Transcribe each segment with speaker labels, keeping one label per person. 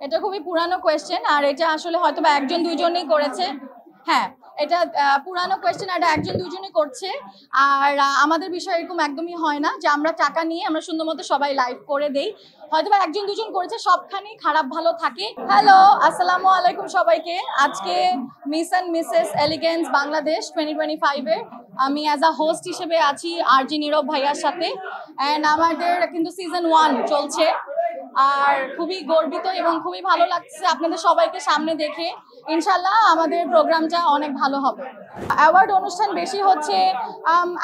Speaker 1: এটা খুবই পুরানো কোয়েশ্চেন আর এটা আসলে হয়তোবা একজন দুইজনই করেছে। হ্যাঁ, এটা পুরানো কোয়েশ্চেন আর এটা একজন দুইজনই করছে। আর আমাদের বিষয় এরকম একদমই হয় না যে আমরা টাকা নিয়ে আমরা সুন্দর মতো সবাই লাইভ করে দেই। হয়তোবা একজন দুজন করেছে, সবখানেই খারাপ ভালো থাকে। হ্যালো, আসসালামু আলাইকুম সবাইকে। আজকে miss and Mrs elegance Bangladesh 2025-এর আমি অ্যাজ আ হোস্ট হিসেবে আছি আরজি নীরব ভাইয়ার সাথে। অ্যান্ড আমাদের কিন্তু সিজন 1 চলছে আর খুবই গর্বিত এবং খুবই ভালো লাগছে আপনাদের সবাইকে সামনে দেখে। ইনশাল্লাহ আমাদের প্রোগ্রামটা অনেক ভালো হবে। অ্যাওয়ার্ড অনুষ্ঠান বেশি হচ্ছে,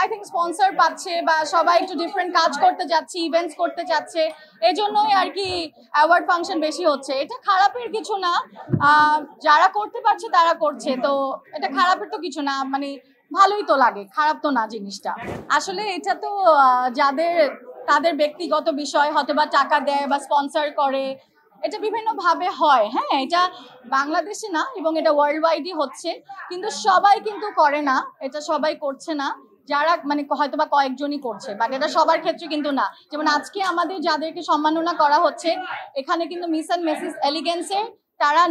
Speaker 1: আই থিঙ্ক স্পন্সর পাচ্ছে বা সবাই একটু ডিফারেন্ট কাজ করতে যাচ্ছে, ইভেন্টস করতে যাচ্ছে, এই জন্যই আর কি অ্যাওয়ার্ড ফাংশন বেশি হচ্ছে। এটা খারাপের কিছু না, যারা করতে পারছে তারা করছে, তো এটা খারাপের তো কিছু না, মানে ভালোই তো লাগে, খারাপ তো না জিনিসটা। আসলে এটা তো তাদের ব্যক্তিগত বিষয়, হয়তো বা টাকা দেয় বা স্পন্সর করে, এটা বিভিন্নভাবে হয়। হ্যাঁ, এটা বাংলাদেশে না এবং এটা ওয়ার্ল্ড ওয়াইডই হচ্ছে, কিন্তু সবাই কিন্তু করে না, এটা সবাই করছে না, যারা মানে হয়তো বা কয়েকজনই করছে, বাট এটা সবার ক্ষেত্রে কিন্তু না। যেমন আজকে আমাদের যাদেরকে সম্মাননা করা হচ্ছে এখানে কিন্তু মিস অ্যান্ড মিসেস এলিগেন্সের তারা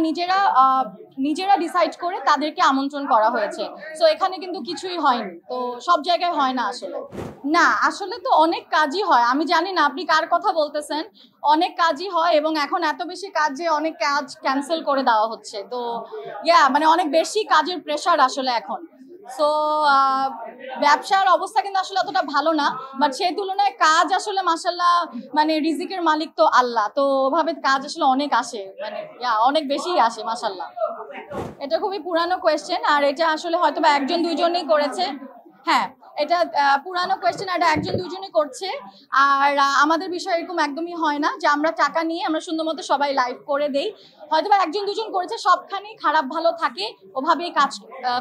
Speaker 1: নিজেরা ডিসাইড করে তাদেরকে আমন্ত্রণ করা হয়েছে। সো এখানে কিন্তু কিছুই হয়নি, তো সব জায়গায় হয় না আসলে। না, আসলে তো অনেক কাজই হয়, আমি জানি না আপনি কার কথা বলতেছেন। অনেক কাজই হয় এবং এখন এত বেশি কাজ যে অনেক কাজ ক্যান্সেল করে দেওয়া হচ্ছে। তো মানে অনেক বেশি কাজের প্রেশার আসলে এখন। সো ব্যবসার অবস্থা কিন্তু আসলে অতটা ভালো না, বাট সেই তুলনায় কাজ আসলে মাশাআল্লাহ, মানে রিজিকের মালিক তো আল্লাহ, তো ওভাবে কাজ আসলে অনেক আসে, মানে অনেক বেশি আসে মাশাআল্লাহ। এটা খুবই পুরানো কোয়েশ্চেন আর এটা আসলে হয়তোবা একজন দুইজনই করেছে। হ্যাঁ, এটা পুরানো কোয়েশ্চেন আর এটা একজন দুইজনই করছে। আর আমাদের বিষয় এরকম একদমই হয় না যে আমরা টাকা নিয়ে আমরা সুন্দর মতো সবাই লাইভ করে দেই। হয়তোবা একজন দুজন করেছে, সবখানেই খারাপ ভালো থাকে, ওভাবেই কাজ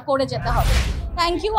Speaker 1: করে যেতে হবে। Thank you.